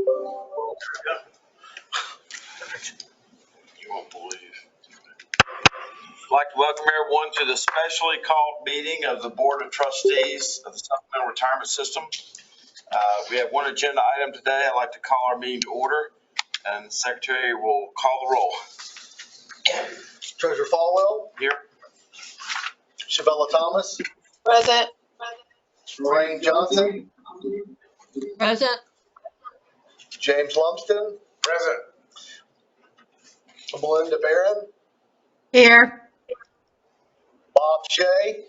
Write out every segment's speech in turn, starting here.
You won't believe. I'd like to welcome everyone to the specially called meeting of the Board of Trustees of the Supplemental Retirement System. We have one agenda item today. I'd like to call our meeting to order, and the Secretary will call the roll. Treasurer Falwell. Here. Shavella Thomas. Present. Lorraine Johnson. Present. James Lumsden. Present. Melinda Barron. Here. Bob Shea.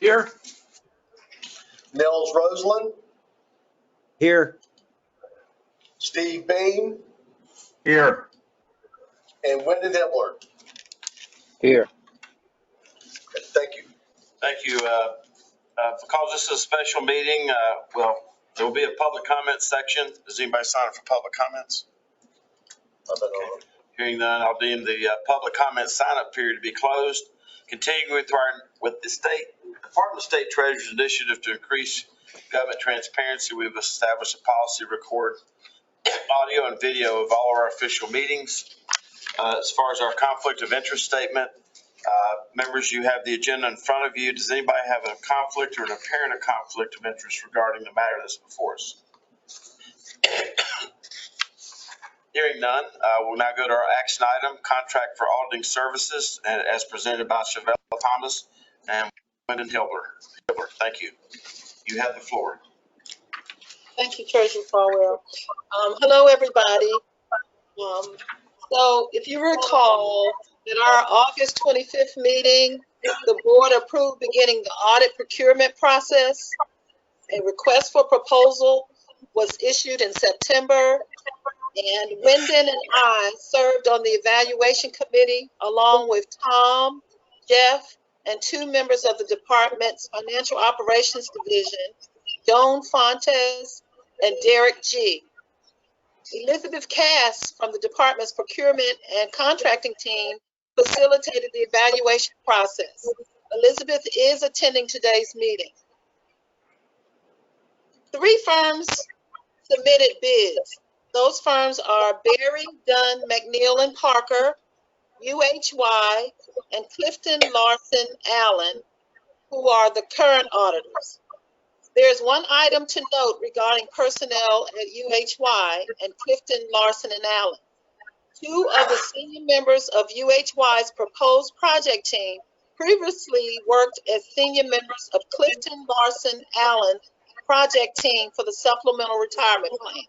Here. Nils Roseland. Here. Steve Beam. Here. And Wyndon Hibbler. Here. Thank you. Thank you. Because this is a special meeting, there will be a public comment section. Does anybody sign up for public comments? Okay. Hearing none, I'll deem the public comment sign-up period to be closed. Continuing with the Department of State Treasurer's initiative to increase government transparency, we've established a policy to record audio and video of all of our official meetings. As far as our conflict of interest statement, members, you have the agenda in front of you. Does anybody have a conflict or an apparent conflict of interest regarding the matter that's before us? Hearing none, we'll now go to our action item, contract for auditing services, as presented by Shavella Thomas and Wyndon Hibbler. Thank you. You have the floor. Thank you, Treasurer Falwell. Hello, everybody. So if you recall, at our August 25th meeting, the board approved beginning the audit procurement process. A request for proposal was issued in September, and Wyndon and I served on the evaluation committee along with Tom, Jeff, and two members of the department's financial operations division, Joan Fontes and Derek G. Elizabeth Cass from the department's procurement and contracting team facilitated the evaluation process. Elizabeth is attending today's meeting. 3 firms submitted bids. Those firms are Berry, Dunn, McNeil, and Parker, UHY, and Clifton Larson Allen, who are the current auditors. There's one item to note regarding personnel at UHY and Clifton Larson and Allen. 2 of the senior members of UHY's proposed project team previously worked as senior members of Clifton Larson Allen project team for the supplemental retirement plan.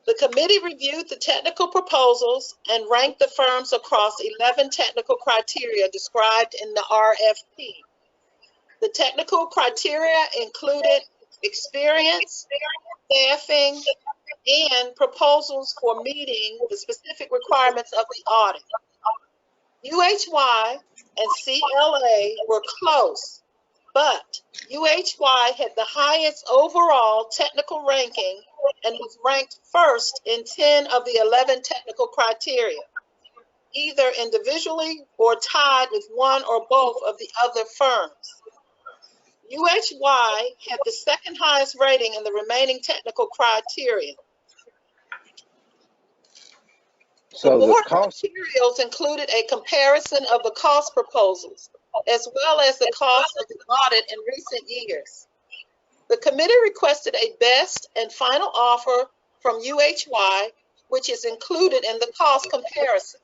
The committee reviewed the technical proposals and ranked the firms across 11 technical criteria described in the RFP. The technical criteria included experience, staffing, and proposals for meeting the specific requirements of the audit. UHY and CLA were close, but UHY had the highest overall technical ranking and was ranked first in 10 of the 11 technical criteria, either individually or tied with one or both of the other firms. UHY had the second highest rating in the remaining technical criteria. The board materials included a comparison of the cost proposals, as well as the cost of the audit in recent years. The committee requested a best and final offer from UHY, which is included in the cost comparison.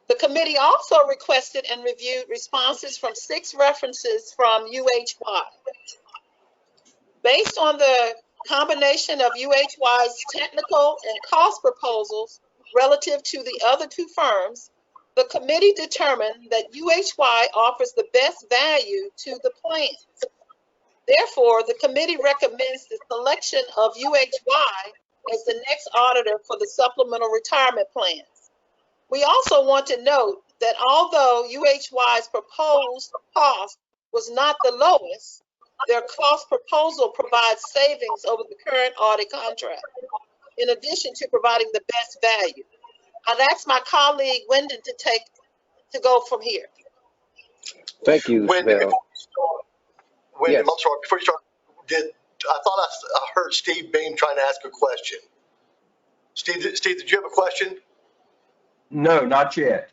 The committee also requested and reviewed responses from 6 references from UHY. Based on the combination of UHY's technical and cost proposals relative to the other 2 firms, the committee determined that UHY offers the best value to the plans. Therefore, the committee recommends the selection of UHY as the next auditor for the supplemental retirement plans. We also want to note that although UHY's proposed cost was not the lowest, their cost proposal provides savings over the current audit contract, in addition to providing the best value. I'd ask my colleague Wyndon to go from here. Thank you, Wyndon, Val. Wyndon, Yes. I'm sorry, before you start, did I thought I heard Steve Beam trying to ask a question. Steve, did you have a question? No, not yet.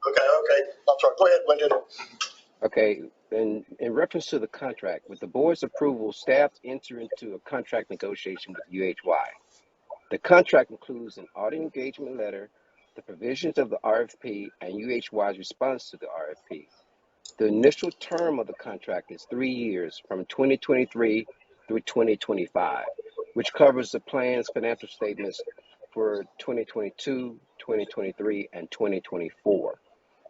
Okay. I'm sorry. Go ahead, Wyndon. Okay, in reference to the contract, with the board's approval, staff enter into a contract negotiation with UHY. The contract includes an audit engagement letter, the provisions of the RFP, and UHY's response to the RFP. The initial term of the contract is 3 years from 2023 through 2025, which covers the plan's financial statements for 2022, 2023, and 2024.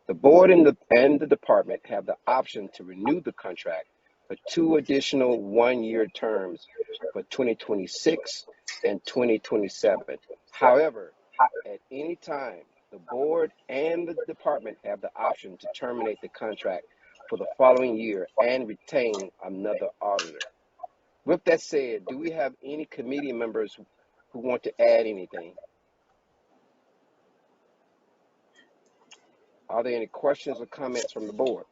The board and the department have the option to renew the contract for 2 additional 1-year terms for 2026 and 2027. However, at any time, the board and the department have the option to terminate the contract for the following year and retain another auditor. With that said, do we have any committee members who want to add anything? Are there any questions or comments from the board?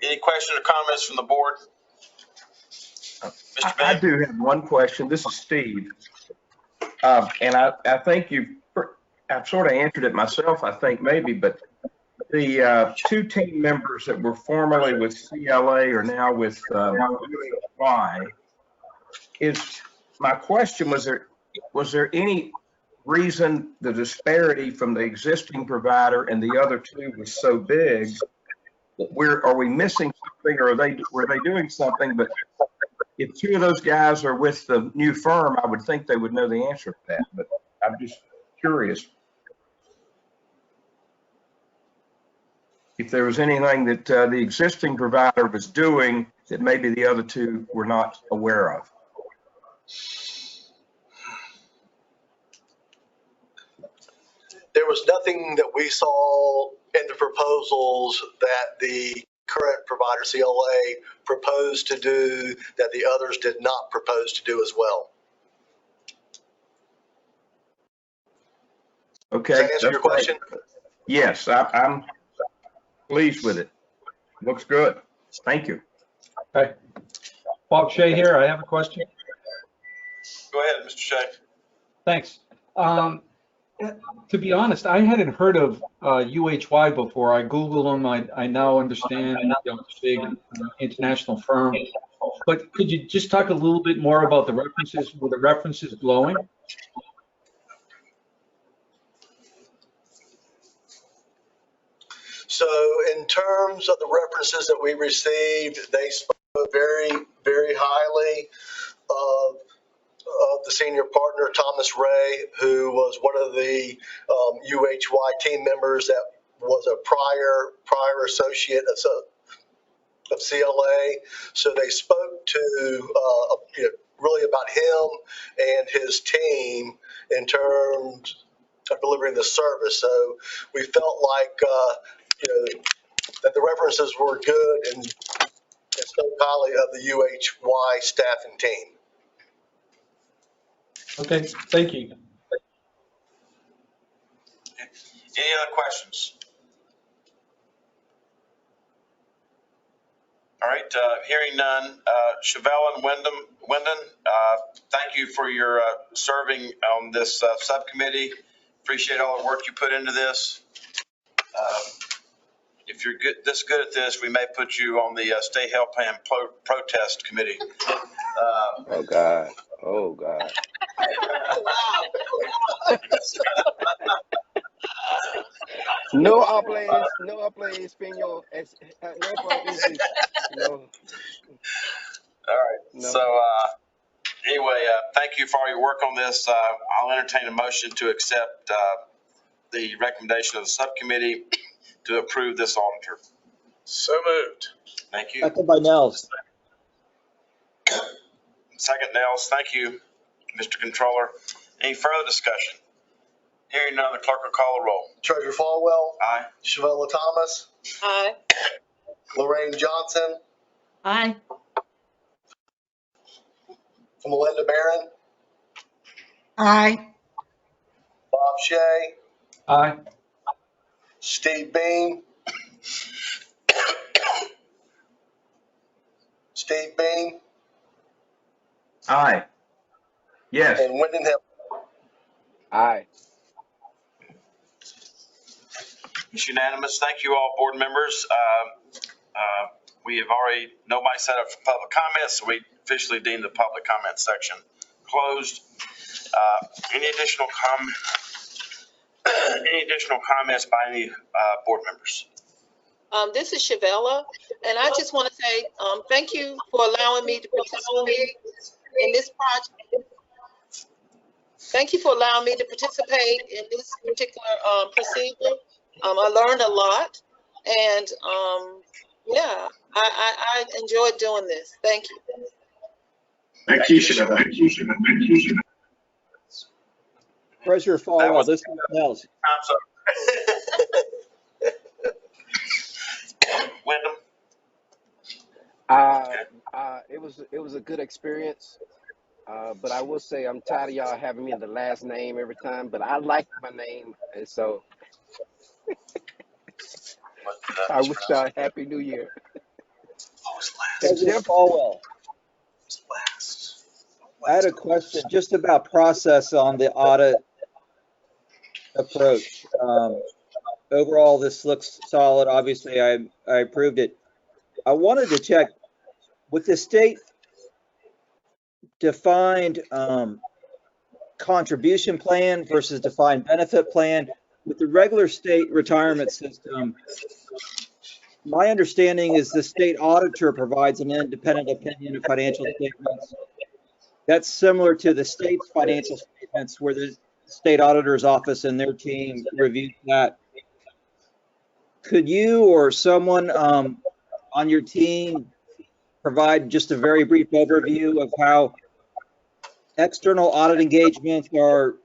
Any questions or comments from the board? Mr. I Bain? do have one question. This is Steve. And I think I've sort of answered it myself, I think maybe, but the 2 team members that were formerly with CLA are now with UHY. My question was there any reason the disparity from the existing provider and the other 2 was so big? Are we missing something, or were they doing something? But if 2 of those guys are with the new firm, I would think they would know the answer to that. But I'm just curious if there was anything that the existing provider was doing that maybe the other 2 were not aware of. There was nothing that we saw in the proposals that the current provider, CLA, proposed to do that the others did not propose to do as well. Okay. Does that answer your question? Yes, I'm pleased with it. Looks good. Thank you. Okay. Bob Shea here. I have a question. Go ahead, Mr. Shea. Thanks. To be honest, I hadn't heard of UHY before. I Googled them. I now understand it's a big international firm. But could you just talk a little bit more about the references? Were the references glowing? So in terms of the references that we received, they spoke very, very highly of the senior partner, Thomas Ray, who was one of the UHY team members that was a prior associate of CLA. So they spoke to really about him and his team in terms of delivering the service. So we felt like that the references were good and spoke highly of the UHY staff and team. Okay, thank you. Any other questions? All right, hearing none. Chevelle and Wyndon, thank you for your serving on this subcommittee. Appreciate all the work you put into this. If you're this good at this, we may put you on the state health plan protest committee. Oh, God. Oh, God. No hablas español. No hablo English. No. All right. No. So anyway, thank you for all your work on this. I'll entertain a motion to accept the recommendation of the subcommittee to approve this auditor. So moved. Thank you. Second by Nels. Second, Nels. Thank you, Mr. Controller. Any further discussion? Hearing none, the clerk will call the roll. Treasurer Falwell. Aye. Chevelle Thomas. Aye. Lorraine Johnson. Aye. Melinda Barron. Aye. Bob Shea. Aye. Steve Beam. Steve Beam, Aye. Yes. and Wyndham Hill. Aye. It's unanimous. Thank you all, board members. We have already, nobody set up for public comments, so we officially deem the public comment section closed. Any additional comments by any board members? This is Shavella, and I just want to say thank you for allowing me to participate in this project. Thank you for allowing me to participate in this particular procedure. I learned a lot, and yeah, I enjoyed doing this. Thank you. Thank you, Shavella. Thank you, Shavella. Thank you, Shavella. Treasurer Falwell, this is Nels. Wyndham? It was a good experience. But I will say I'm tired of y'all having me in the last name every time, but I like my name, and so I wish y'all a happy new year. Treasurer Falwell, I had a question just about process on the audit approach. Overall, this looks solid. Obviously, I approved it. I wanted to check with the state defined contribution plan versus defined benefit plan. With the regular state retirement system, my understanding is the state auditor provides an independent opinion of financial statements. That's similar to the state's financial statements where the state auditor's office and their team reviews that. Could you or someone on your team provide just a very brief overview of how external audit engagements are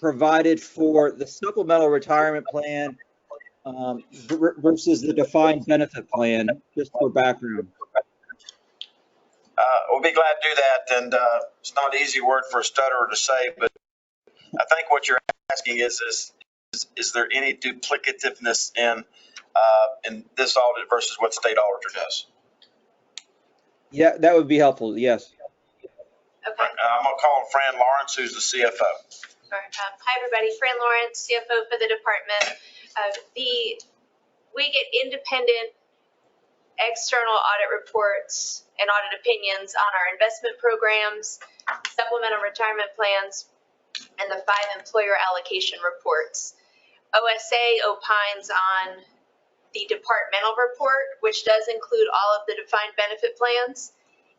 provided for the supplemental retirement plan versus the defined benefit plan, just for background? We'll be glad to do that, and it's not an easy word for a stutterer to say, but I think what you're asking is there any duplicativeness in this audit versus what state auditor does? Yeah, that would be helpful, yes. Okay. I'm gonna call on Fran Lawrence, who's the CFO. Sure. Hi, everybody. Fran Lawrence, CFO for the department. We get independent external audit reports and audit opinions on our investment programs, supplemental retirement plans, and the 5 employer allocation reports. OSA opines on the departmental report, which does include all of the defined benefit plans.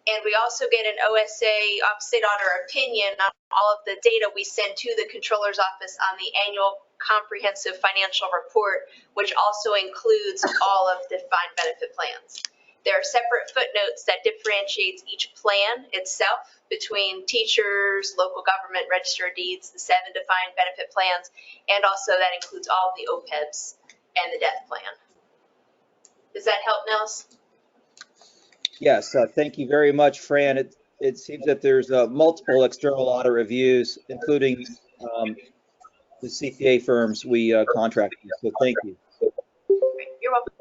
And we also get an OSA, state auditor opinion on all of the data we send to the controller's office on the annual comprehensive financial report, which also includes all of the defined benefit plans. There are separate footnotes that differentiates each plan itself between teachers, local government, register of deeds, the 7 defined benefit plans, and also that includes all of the OPEBs and the death plan. Does that help, Nels? Yes, thank you very much, Fran. It seems that there's multiple external audit reviews, including the CPA firms we contract with, so thank you. You're welcome.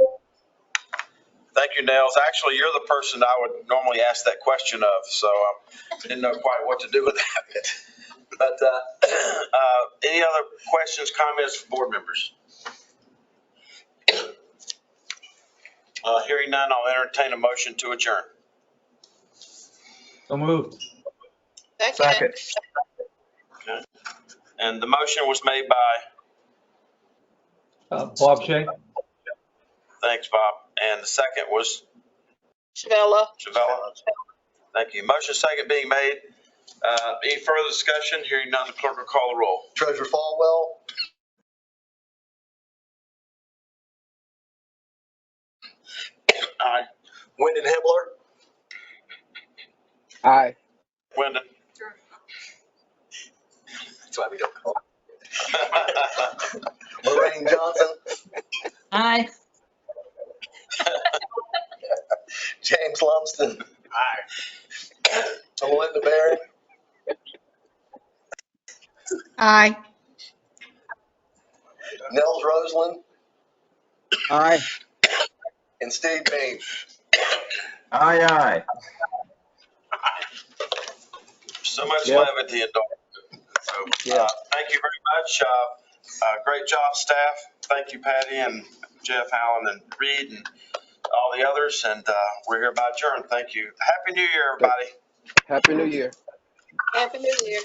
Thank you, Nels. Actually, you're the person I would normally ask that question of, so I didn't know quite what to do with that. But any other questions, comments from board members? Hearing none, I'll entertain a motion to adjourn. So moved. Second. Okay. And the motion was made by, Bob Shay? thanks, Bob. And the second was Shavella. Shavella. Thank you. Motion second being made. Any further discussion? Hearing none, the clerk will call the roll. Treasurer Falwell, Aye. Wyndham Hibbler, Aye. Wyndham. that's why we don't call Lorraine Johnson, Aye. James Lumsden. Aye. Melinda Berry, Aye. Nels Roseland, Aye. and Steve Beam. Aye, aye. So much Yeah. levity and so, Yeah. thank you very much. Great job, staff. Thank you, Patty and Jeff, Allen, and Reed, and all the others. And we're hereby adjourned. Thank you. Happy New Year, everybody. Happy New Year. Happy New Year.